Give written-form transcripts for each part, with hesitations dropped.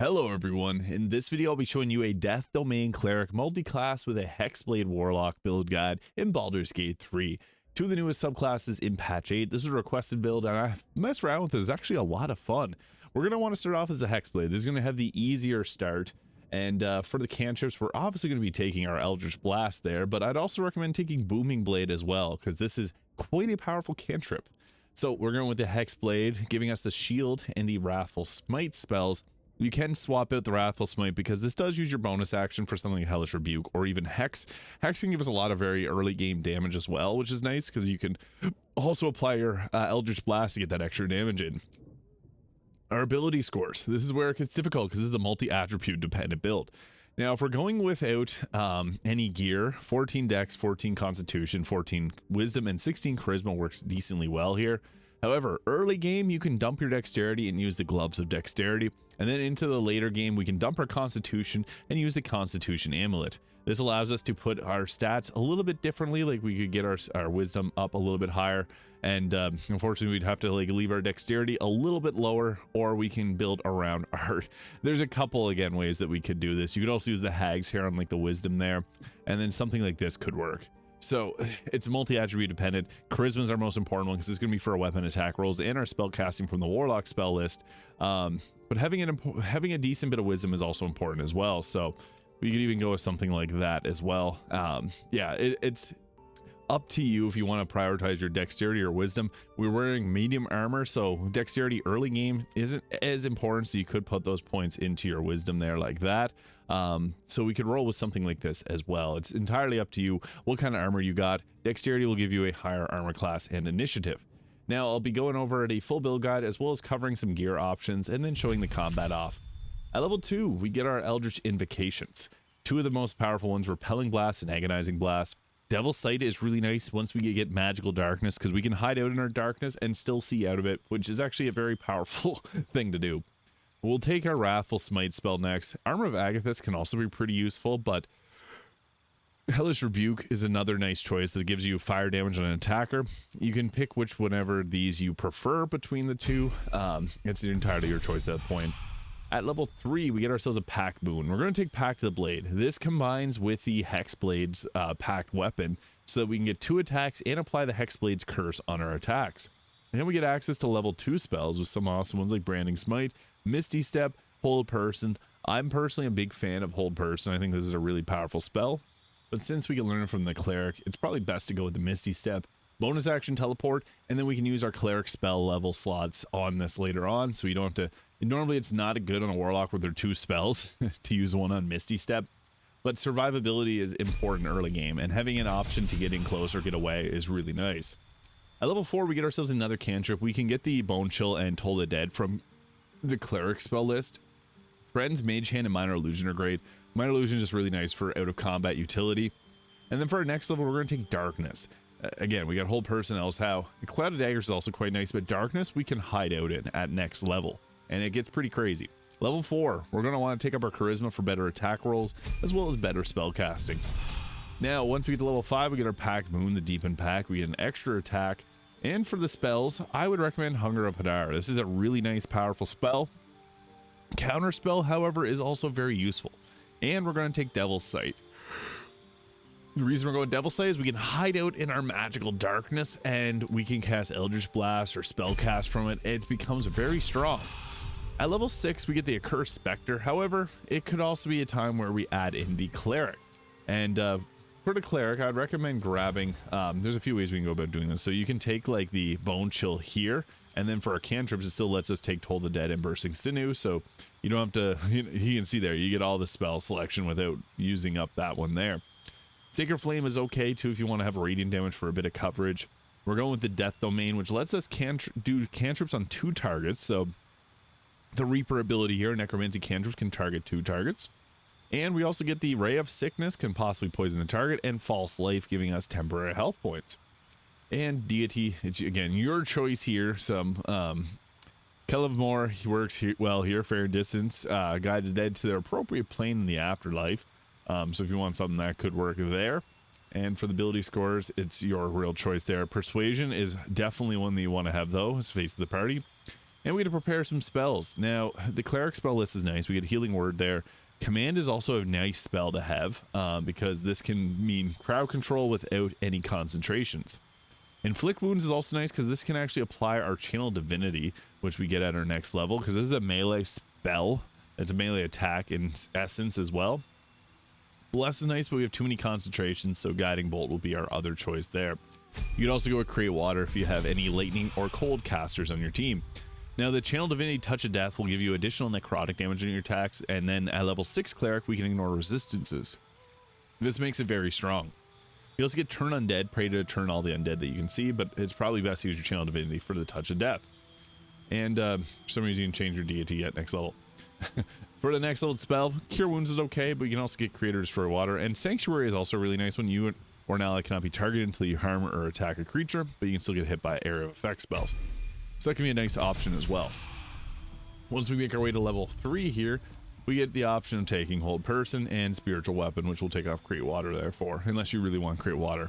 Hello everyone, in this video I'll be showing you a Death Domain Cleric multi-class with a Hexblade Warlock build guide in Baldur's Gate 3. Two of the newest subclasses in patch 8. This is a requested build and I messed around with this. It's actually a lot of fun. We're going to want to start off as a Hexblade. This is going to have the easier start, and for the cantrips we're obviously going to be taking our Eldritch Blast there, but I'd also recommend taking Booming Blade as well because this is quite a powerful cantrip. So we're going with the Hexblade, giving us the Shield and the Wrathful Smite spells. You can swap out the Wrathful Smite because this does use your bonus action for something like Hellish Rebuke or even Hex. Hex can give us a lot of very early game damage as well, which is nice because you can also apply your Eldritch Blast to get that extra damage in. Our ability scores. This is where it gets difficult because this is a multi-attribute dependent build. Now, if we're going without any gear, 14 Dex, 14 Constitution, 14 Wisdom, and 16 Charisma works decently well here. However, early game, you can dump your Dexterity and use the Gloves of Dexterity. And then into the later game, we can dump our Constitution and use the Constitution Amulet. This allows us to put our stats a little bit differently, like we could get our Wisdom up a little bit higher. And unfortunately, we'd have to leave our Dexterity a little bit lower, or we can build around our... There's a couple, again, ways that we could do this. You could also use the Hags here on the Wisdom there. And then something like this could work. So it's multi-attribute dependent. Charisma is our most important one because it's going to be for our weapon attack rolls and our spell casting from the Warlock spell list. But having a decent bit of Wisdom is also important as well. So we could even go with something like that as well. Yeah, it's up to you if you want to prioritize your Dexterity or Wisdom. We're wearing medium armor, so Dexterity early game isn't as important, so you could put those points into your Wisdom there like that. So we could roll with something like this as well. It's entirely up to you what kind of armor you got. Dexterity will give you a higher armor class and initiative. Now I'll be going over a full build guide as well as covering some gear options and then showing the combat off. At level 2, we get our Eldritch Invocations. Two of the most powerful ones, Repelling Blast and Agonizing Blast. Devil's Sight is really nice once we get Magical Darkness because we can hide out in our darkness and still see out of it, which is actually a very powerful thing to do. We'll take our Wrathful Smite spell next. Armor of Agathis can also be pretty useful, but Hellish Rebuke is another nice choice that gives you fire damage on an attacker. You can pick which whenever these you prefer between the two. It's entirely your choice at that point. At level 3, we get ourselves a Pact Boon. We're going to take Pact of the Blade. This combines with the Hexblade's Pact weapon so that we can get 2 attacks and apply the Hexblade's curse on our attacks. And then we get access to level 2 spells with some awesome ones like Branding Smite, Misty Step, Hold Person. I'm personally a big fan of Hold Person. I think this is a really powerful spell. But since we can learn it from the Cleric, it's probably best to go with the Misty Step. Bonus action Teleport, and then we can use our Cleric spell level slots on this later on, so you don't have to... Normally it's not good on a Warlock with their 2 spells to use one on Misty Step, but survivability is important early game, and having an option to get in close or get away is really nice. At level 4, we get ourselves another cantrip. We can get the Bone Chill and Toll the Dead from the Cleric spell list. Friends, Mage Hand, and Minor Illusion are great. Minor Illusion is just really nice for out-of-combat utility. And then for our next level, we're going to take Darkness. Again, we got Hold Person, else how. The Cloud of Daggers is also quite nice, but Darkness we can hide out in at next level, and it gets pretty crazy. Level 4, we're going to want to take up our Charisma for better attack rolls, as well as better spell casting. Now, once we get to level 5, we get our Pact Moon, the Deepened Pact. We get an extra attack, and for the spells, I would recommend Hunger of Hadar. This is a really nice, powerful spell. Counter spell, however, is also very useful, and we're going to take Devil's Sight. The reason we're going Devil's Sight is we can hide out in our magical darkness and we can cast Eldritch Blast or spell cast from it. It becomes very strong. At level 6, we get the Accursed Spectre. However, it could also be a time where we add in the Cleric. And for the Cleric, I'd recommend grabbing... there's a few ways we can go about doing this. So you can take the Bone Chill here, and then for our cantrips, it still lets us take Toll the Dead and Bursting Sinew. So you don't have to... You can see there, you get all the spell selection without using up that one there. Sacred Flame is okay too if you want to have radiant damage for a bit of coverage. We're going with the Death Domain, which lets us do cantrips on 2 targets. So the Reaper ability here, Necromancy cantrips can target 2 targets. And we also get the Ray of Sickness, can possibly poison the target, and False Life, giving us temporary health points. And Deity, it's again your choice here. Some Kelevmore works here, well here, Fair Distance, guide the dead to their appropriate plane in the afterlife. So if you want something that could work there. And for the ability scores, it's your real choice there. Persuasion is definitely one that you want to have, though, as face of the party. And we get to prepare some spells. Now, the cleric spell list is nice. We get healing word there. Command is also a nice spell to have because this can mean crowd control without any concentrations. Inflict wounds is also nice because this can actually apply our channel divinity, which we get at our next level, because this is a melee spell. It's a melee attack in essence as well. Bless is nice, but we have too many concentrations, so guiding bolt will be our other choice there. You can also go with create water if you have any lightning or cold casters on your team. Now, the channel divinity touch of death will give you additional necrotic damage on your attacks, and then at level 6 cleric we can ignore resistances. This makes it very strong. You also get turn undead, pray to turn all the undead that you can see, but it's probably best to use your channel divinity for the touch of death. And for some reason you can change your deity at next level. For the next level spell, cure wounds is okay, but you can also get create or destroy water, and sanctuary is also a really nice one. You or an ally cannot be targeted until you harm or attack a creature, but you can still get hit by area of effect spells. So that can be a nice option as well. Once we make our way to level 3 here, we get the option of taking hold person and spiritual weapon, which will take off create water there for, unless you really want create water.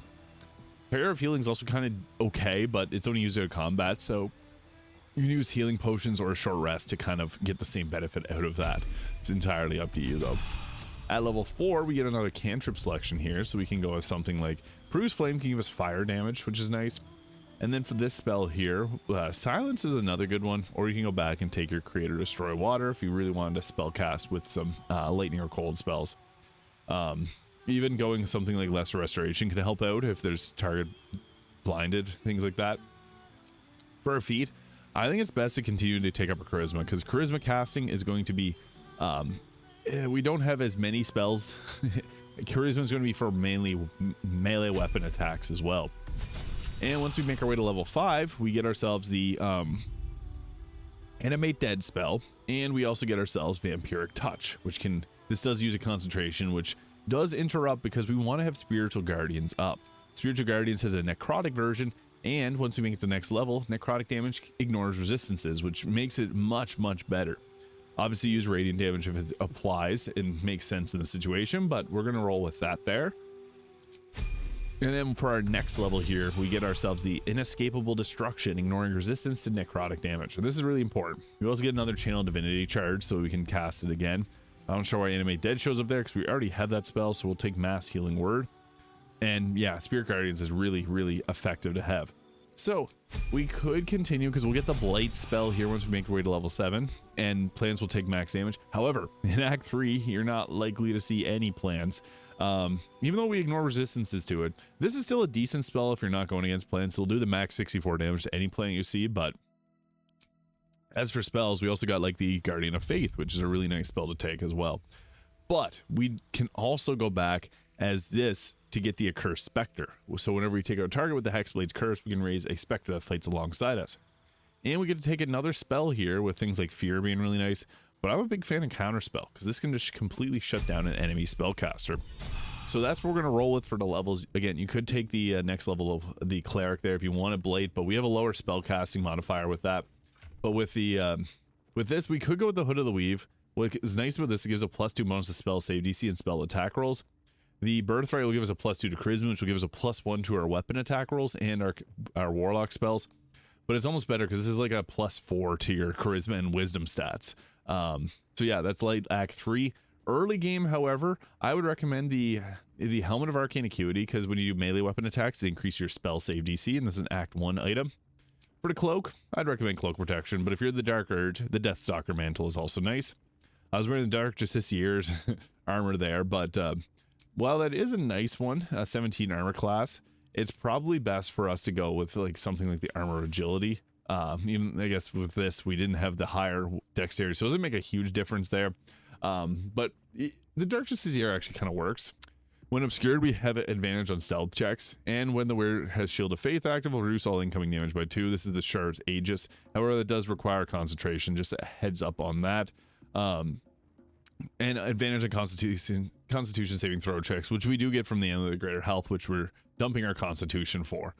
Prayer of healing is also kind of okay, but it's only used in combat, so you can use healing potions or a short rest to kind of get the same benefit out of that. It's entirely up to you though. At level 4, we get another cantrip selection here, so we can go with something like Bruise Flame can give us fire damage, which is nice. And then for this spell here, Silence is another good one, or you can go back and take your Create or Destroy Water if you really wanted to spell cast with some lightning or cold spells. Even going something like Lesser Restoration can help out if there's target blinded, things like that. For our feat, I think it's best to continue to take up a Charisma, because Charisma casting is going to be, we don't have as many spells. Charisma is going to be for mainly melee weapon attacks as well. And once we make our way to level 5, we get ourselves the Animate Dead spell, and we also get ourselves Vampiric Touch, which can, this does use a concentration, which does interrupt because we want to have Spiritual Guardians up. Spiritual Guardians has a necrotic version, and once we make it to the next level, necrotic damage ignores resistances, which makes it much, much better. Obviously use radiant damage if it applies and makes sense in the situation, but we're going to roll with that there. And then for our next level here, we get ourselves the Inescapable Destruction, ignoring resistance to necrotic damage. And this is really important. We also get another channel divinity charge, so we can cast it again. I'm not sure why Animate Dead shows up there, because we already have that spell, so we'll take Mass Healing Word. And yeah, Spirit Guardians is really, really effective to have. So we could continue, because we'll get the Blight spell here once we make our way to level 7, and plants will take max damage. However, in Act 3, you're not likely to see any plants. Even though we ignore resistances to it, this is still a decent spell if you're not going against plants. It'll do the max 64 damage to any plant you see, but as for spells, we also got like the Guardian of Faith, which is a really nice spell to take as well. But we can also go back as this to get the Accursed Spectre. So whenever we take our target with the Hexblade's Curse, we can raise a Spectre that fights alongside us. And we get to take another spell here with things like Fear being really nice. But I'm a big fan of Counterspell, because this can just completely shut down an enemy spellcaster. So that's what we're going to roll with for the levels. Again, you could take the next level of the Cleric there if you want to Blade, but we have a lower spellcasting modifier with that. But with the with this, we could go with the Hood of the Weave. What is nice about this, it gives a +2 bonus to spell save DC and spell attack rolls. The Birthright will give us a +2 to Charisma, which will give us a +1 to our weapon attack rolls and our Warlock spells. But it's almost better because this is like a +4 to your Charisma and Wisdom stats. So yeah, that's like Act 3. Early game, however, I would recommend the Helmet of Arcane Acuity, because when you do melee weapon attacks, they increase your spell save DC, and this is an Act 1 item. For the Cloak, I'd recommend Cloak Protection, but if you're the Dark Urge, the Deathstalker Mantle is also nice. I was wearing the Dark Justiciar's armor there, but while that is a nice one, a 17 armor class, it's probably best for us to go with like something like the Armor of Agility. Even I guess with this, we didn't have the higher dexterity, so it doesn't make a huge difference there. But the Dark Justiciar actually kind of works. When obscured, we have an advantage on stealth checks, and when the wearer has Shield of Faith active, will reduce all incoming damage by 2. This is the Shard's Aegis. However, that does require concentration, just a heads up on that. And advantage on Constitution saving throw checks, which we do get from the end of the Greater Health, which we're dumping our Constitution for.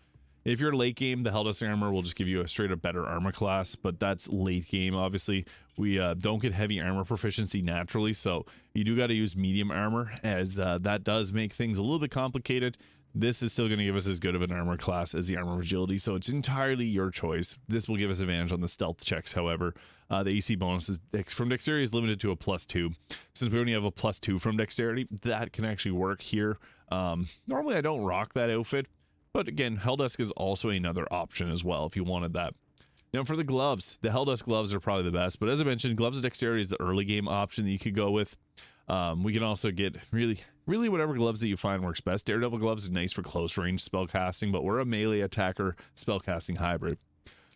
If you're late game, the Helldust Armor will just give you a straight up better armor class, but that's late game. Obviously, we don't get heavy armor proficiency naturally, so you do got to use medium armor, as that does make things a little bit complicated. This is still going to give us as good of an armor class as the armor of agility, so it's entirely your choice. This will give us advantage on the stealth checks, however. The AC bonus from dexterity is limited to a +2. Since we only have a +2 from dexterity, that can actually work here. Normally I don't rock that outfit, but again, Helldusk is also another option as well if you wanted that. Now for the gloves, the Helldusk gloves are probably the best, but as I mentioned, gloves of dexterity is the early game option that you could go with. We can also get really whatever gloves that you find works best. Daredevil gloves are nice for close range spell casting, but we're a melee attacker spell casting hybrid.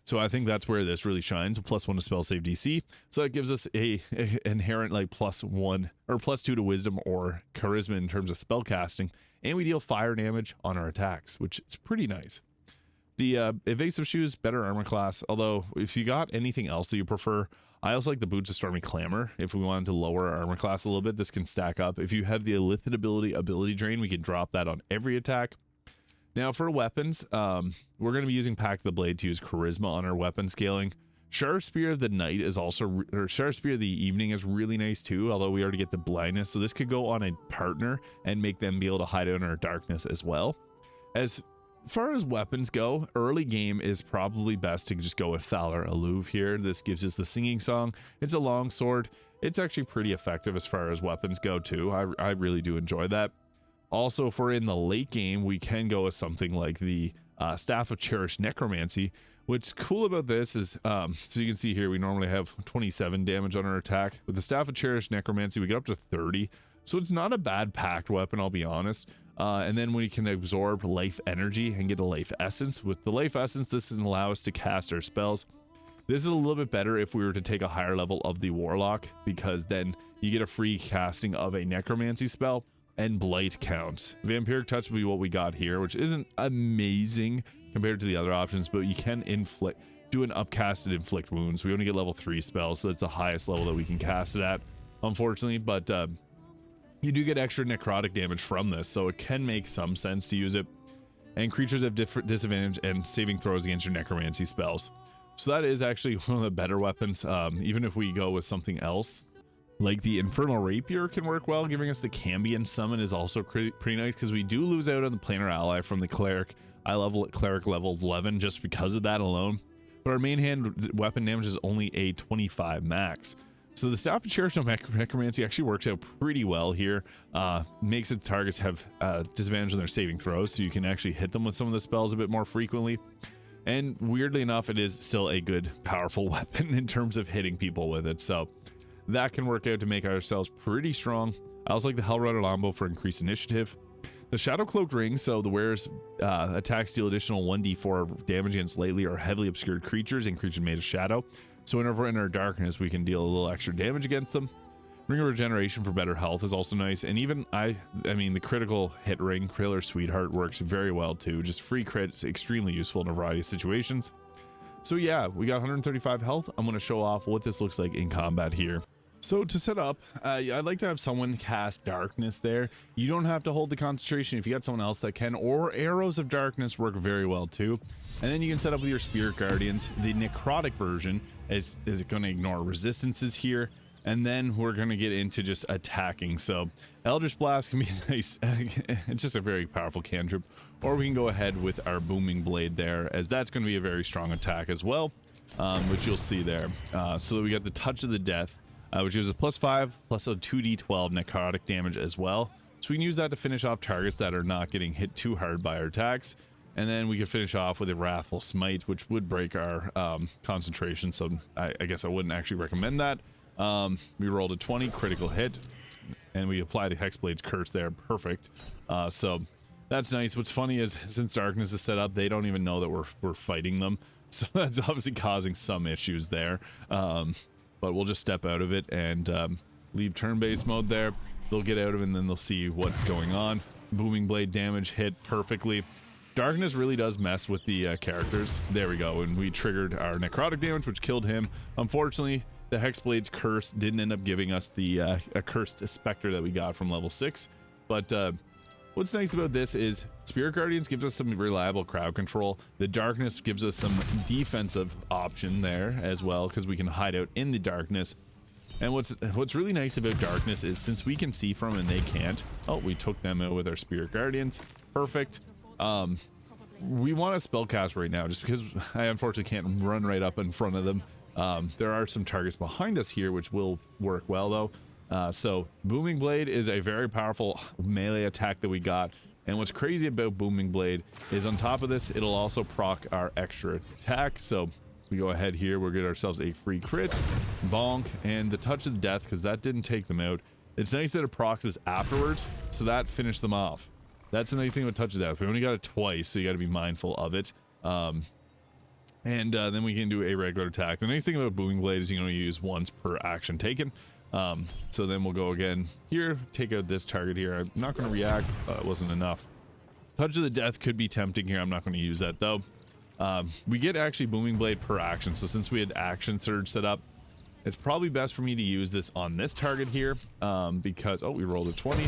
So I think that's where this really shines, a +1 to spell save DC. So that gives us a inherent like +1 or +2 to wisdom or charisma in terms of spell casting. And we deal fire damage on our attacks, which is pretty nice. The evasive shoes, better armor class. Although if you got anything else that you prefer, I also like the boots of stormy clamor. If we wanted to lower our armor class a little bit, this can stack up. If you have the illithid ability drain, we can drop that on every attack. Now for weapons, we're going to be using Pact of the Blade to use charisma on our weapon scaling. Sharp Spear of the Night is also, or Sharp Spear of the Evening is really nice too, although we already get the blindness. So this could go on a partner and make them be able to hide out in our darkness as well. As far as weapons go, early game is probably best to just go with Thaler Alluve here. This gives us the singing song. It's a long sword. It's actually pretty effective as far as weapons go too. I really do enjoy that. Also, if we're in the late game, we can go with something like the Staff of Cherished Necromancy. What's cool about this is, so you can see here, we normally have 27 damage on our attack. With the Staff of Cherished Necromancy, we get up to 30. So it's not a bad packed weapon, I'll be honest. And then we can absorb life energy and get a life essence. With the life essence, this can allow us to cast our spells. This is a little bit better if we were to take a higher level of the Warlock, because then you get a free casting of a necromancy spell and blight counts. Vampiric Touch will be what we got here, which isn't amazing compared to the other options, but you can do an upcast and inflict wounds. We only get level 3 spells, so that's the highest level that we can cast it at, unfortunately. But you do get extra necrotic damage from this, so it can make some sense to use it. And creatures have different disadvantage and saving throws against your necromancy spells. So that is actually one of the better weapons. Even if we go with something else, like the Infernal Rapier can work well. Giving us the Cambion Summon is also pretty nice, because we do lose out on the planar ally from the Cleric. I level at Cleric level 11 just because of that alone. But our main hand weapon damage is only a 25 max. So the Staff of Cherished Necromancy actually works out pretty well here. Makes the targets have disadvantage on their saving throws, so you can actually hit them with some of the spells a bit more frequently. And weirdly enough, it is still a good, powerful weapon in terms of hitting people with it. So that can work out to make ourselves pretty strong. I also like the Hellrider Lambo for increased initiative. The Shadow Cloaked Ring, so the wearer's attacks deal additional 1d4 damage against lightly or heavily obscured creatures and creatures made of shadow. So whenever we're in our darkness, we can deal a little extra damage against them. Ring of Regeneration for better health is also nice. And even, I mean, the critical hit ring, Killer Sweetheart, works very well too. Just free crit is extremely useful in a variety of situations. So yeah, we got 135 health. I'm going to show off what this looks like in combat here. So to set up, I'd like to have someone cast Darkness there. You don't have to hold the concentration if you got someone else that can, or Arrows of Darkness work very well too. And then you can set up with your Spirit Guardians. The Necrotic version is going to ignore resistances here. And then we're going to get into just attacking. So Eldritch Blast can be nice. It's just a very powerful cantrip. Or we can go ahead with our Booming Blade there, as that's going to be a very strong attack as well, which you'll see there. So we got the Touch of the Death, which gives a +5 plus a 2d12 necrotic damage as well. So we can use that to finish off targets that are not getting hit too hard by our attacks. And then we can finish off with a Wrathful Smite, which would break our concentration. So I guess I wouldn't actually recommend that. We rolled a 20 critical hit, and we apply the Hexblade's Curse there. Perfect. So that's nice. What's funny is, since Darkness is set up, they don't even know that we're fighting them. So that's obviously causing some issues there. But we'll just step out of it and leave turn-based mode there. They'll get out of it, and then they'll see what's going on. Booming Blade damage hit perfectly. Darkness really does mess with the characters. There we go. And we triggered our necrotic damage, which killed him. Unfortunately, the Hexblade's Curse didn't end up giving us the accursed Spectre that we got from level 6. But what's nice about this is Spirit Guardians gives us some reliable crowd control. The Darkness gives us some defensive option there as well, because we can hide out in the darkness. And what's really nice about darkness is since we can see from and they can't. Oh, we took them out with our spirit guardians. Perfect. We want to spellcast right now just because I unfortunately can't run right up in front of them. There are some targets behind us here which will work well though. So Booming Blade is a very powerful melee attack that we got. And what's crazy about Booming Blade is on top of this, it'll also proc our extra attack. So we go ahead here, we'll get ourselves a free crit, bonk, and the Touch of Death, because that didn't take them out. It's nice that it procs us afterwards, so that finished them off. That's the nice thing with Touch of Death. We only got it twice, so you got to be mindful of it. Then we can do a regular attack. The nice thing about Booming Blade is you can only use once per action taken. So then we'll go again here, take out this target here. I'm not going to react. It wasn't enough. Touch of the Death could be tempting here. I'm not going to use that though. We get actually Booming Blade per action. So since we had action surge set up, it's probably best for me to use this on this target here. Because, oh, we rolled a 20.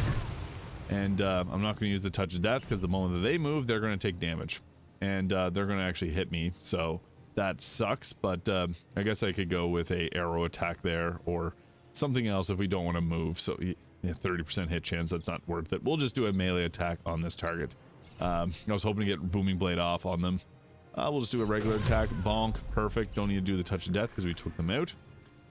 And I'm not going to use the Touch of Death because the moment that they move, they're going to take damage. And they're going to actually hit me. So that sucks. But I guess I could go with a arrow attack there or something else if we don't want to move. So yeah, 30% hit chance, that's not worth it. We'll just do a melee attack on this target. I was hoping to get Booming Blade off on them. We'll just do a regular attack, bonk, perfect. Don't need to do the Touch of Death because we took them out.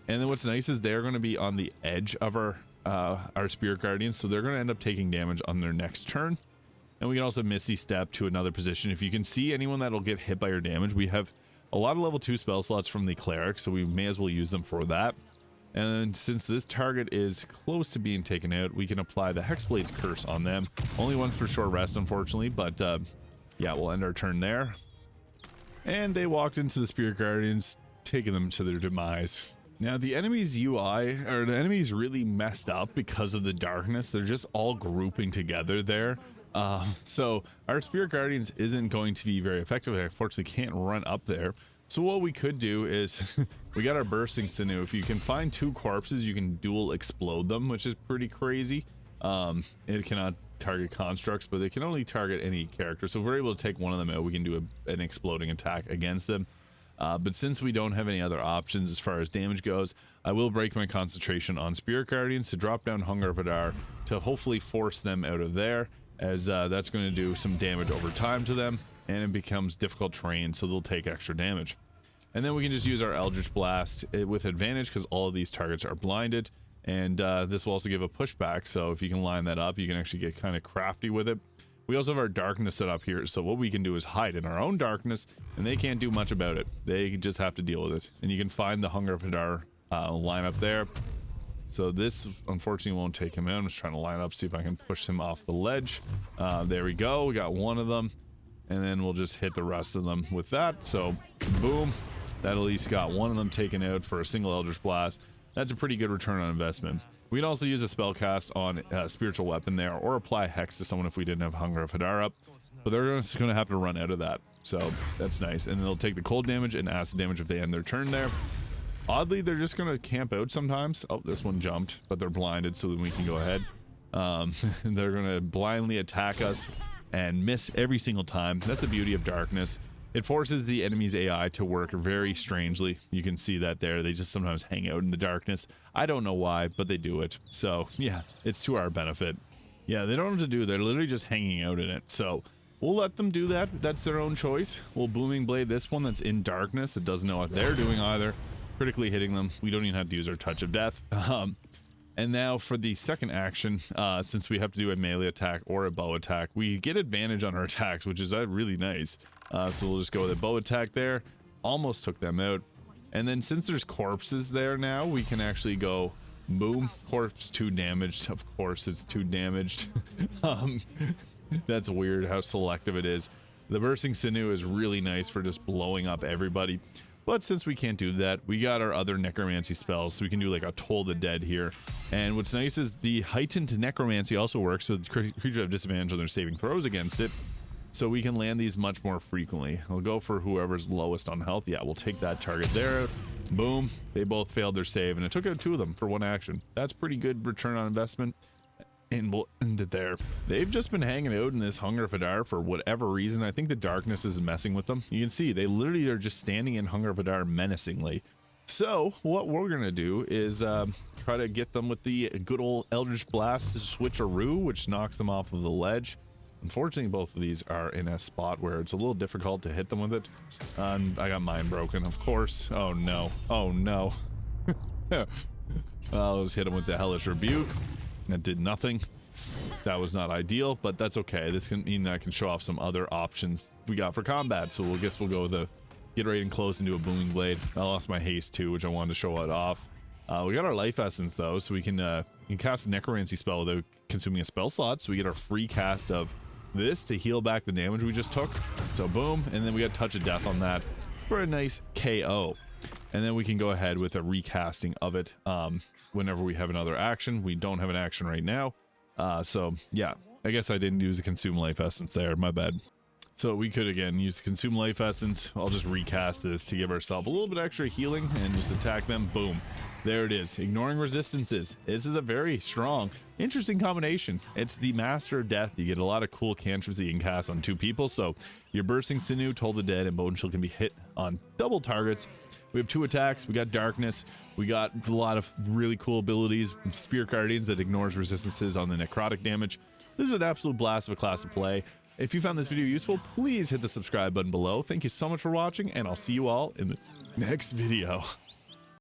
And then what's nice is they're going to be on the edge of our Spirit Guardians, so they're going to end up taking damage on their next turn. And we can also Misty Step to another position. If you can see anyone that'll get hit by your damage, we have a lot of level 2 spell slots from the Cleric, so we may as well use them for that. And since this target is close to being taken out, we can apply the Hexblade's Curse on them. Only one for short rest, unfortunately, but yeah, we'll end our turn there. And they walked into the Spirit Guardians, taking them to their demise. Now, the enemy's UI, or the enemy's really messed up because of the darkness. They're just all grouping together there. So our Spirit Guardians isn't going to be very effective. I unfortunately can't run up there. So what we could do is, we got our Bursting Sinew. If you can find 2 corpses, you can dual explode them, which is pretty crazy. It cannot target constructs, but they can only target any character. So if we're able to take one of them out, we can do an exploding attack against them. But since we don't have any other options as far as damage goes, I will break my concentration on Spirit Guardians to drop down Hunger of Hadar to hopefully force them out of there, as that's going to do some damage over time to them, and it becomes difficult terrain, so they'll take extra damage. And then we can just use our Eldritch Blast with advantage because all of these targets are blinded, and this will also give a pushback, so if you can line that up, you can actually get kind of crafty with it. We also have our darkness set up here, so what we can do is hide in our own darkness, and they can't do much about it. They just have to deal with it. And you can find the Hunger of Hadar line up there. So this unfortunately won't take him out. I'm just trying to line up, see if I can push him off the ledge. There we go, we got one of them, and then we'll just hit the rest of them with that. So boom, that at least got one of them taken out for a single Eldritch Blast. That's a pretty good return on investment. We can also use a spell cast on a spiritual weapon there, or apply Hex to someone if we didn't have Hunger of Hadar up. But they're just going to have to run out of that. So that's nice. And they'll take the cold damage and acid damage if they end their turn there. Oddly, they're just going to camp out sometimes. Oh, this one jumped, but they're blinded, so then we can go ahead. They're going to blindly attack us and miss every single time. That's the beauty of darkness. It forces the enemy's AI to work very strangely. You can see that there. They just sometimes hang out in the darkness. I don't know why, but they do it. So yeah, it's to our benefit. Yeah, they don't know what to do. They're literally just hanging out in it. So we'll let them do that. That's their own choice. We'll Booming Blade this one that's in darkness that doesn't know what they're doing either. Critically hitting them. We don't even have to use our Touch of Death. And now for the second action, since we have to do a melee attack or a bow attack, we get advantage on our attacks, which is really nice. So we'll just go with a bow attack there. Almost took them out. And then since there's corpses there now, we can actually go boom, corpse 2 damaged. Of course it's 2 damaged. That's weird how selective it is. The Bursting Sinew is really nice for just blowing up everybody. But since we can't do that, we got our other necromancy spells, so we can do like a Toll the Dead here. And what's nice is the heightened necromancy also works, so the creature have disadvantage on their saving throws against it. So we can land these much more frequently. We'll go for whoever's lowest on health. Yeah, we'll take that target there. Boom. They both failed their save, and it took out 2 of them for 1 action. That's pretty good return on investment. And we'll end it there. They've just been hanging out in this Hunger of Hadar for whatever reason. I think the darkness is messing with them. You can see they literally are just standing in Hunger of Hadar menacingly. So what we're gonna do is try to get them with the good old Eldritch Blast switcheroo, which knocks them off of the ledge. Unfortunately, both of these are in a spot where it's a little difficult to hit them with it. And I got mine broken, of course. Oh no. Oh no. I'll just hit him with the Hellish Rebuke. That did nothing. That was not ideal, but that's okay. This can mean that I can show off some other options we got for combat. So we'll guess we'll go with the get ready and close into a Booming Blade. I lost my haste too, which I wanted to show it off. We got our life essence though, so we can cast a necromancy spell without consuming a spell slot. So we get our free cast of this to heal back the damage we just took. So boom, and then we got touch of death on that for a nice KO. And then we can go ahead with a recasting of it whenever we have another action. We don't have an action right now. So yeah, I guess I didn't use the consume life essence there, my bad. So we could again use the consume life essence. I'll just recast this to give ourselves a little bit extra healing and just attack them. Boom, there it is. Ignoring resistances. This is a very strong, interesting combination. It's the Master of Death. You get a lot of cool cantrips that you can cast on two people. So your Bursting Sinew, Toll the Dead, and Bone Shield can be hit on double targets. We have 2 attacks. We got Darkness. We got a lot of really cool abilities. Spirit Guardians that ignores resistances on the necrotic damage. This is an absolute blast of a class to play. If you found this video useful, please hit the subscribe button below. Thank you so much for watching, and I'll see you all in the next video.